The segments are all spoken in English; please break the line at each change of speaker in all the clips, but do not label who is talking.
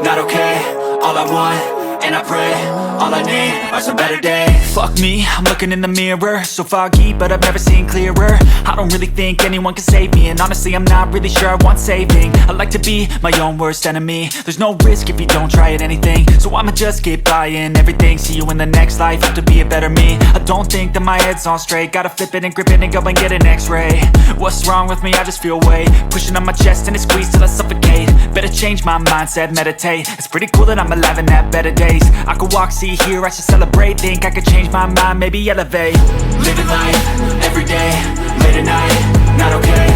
not okay. All I want, and I pray, all I need are some better days. Fuck me, I'm looking in the mirror, so foggy, but I've never seen clearer. I don't really think anyone can save me, and honestly I'm not really sure I want saving. I like to be my own worst enemy. There's no risk if you don't try at anything, so I'ma just keep buying everything. See you in the next life, have to be a better me. I don't think that my head's on straight, gotta flip it and grip it and go and get an x-ray. What's wrong with me? I just feel weight pushing on my chest and it squeezes till I suffocate. Better change my mindset, meditate. It's pretty cool that I'm alive and have better days. I could walk, see, hear, I should celebrate. Think I could change my mind, maybe elevate. Living life, everyday, late at night, not okay.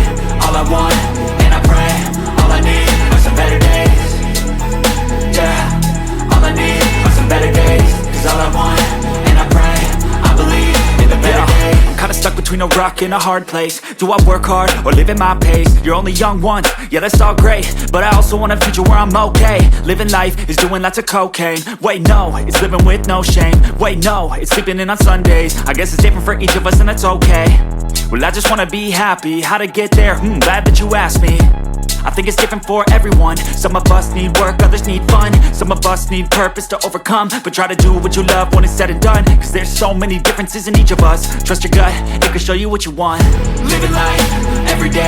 All I want, and I pray, all I need are some better days. Yeah, all I need are some better days. Cause all I want, and I pray, I believe in the better days. I'm kinda stuck between a rock and a hard place. Do I work hard or live at my pace? You're only young once, yeah that's all great, but I also want a future where I'm okay. Living life is doing lots of cocaine. Wait no, it's living with no shame. Wait no, it's sleeping in on Sundays. I guess it's different for each of us and that's okay. Well I just wanna be happy. How to get there? Glad that you asked me. I think it's different for everyone. Some of us need work, others need fun. Some of us need purpose to overcome. But try to do what you love when it's said and done. Cause there's so many differences in each of us. Trust your gut, it can show you what you want. Living life, everyday,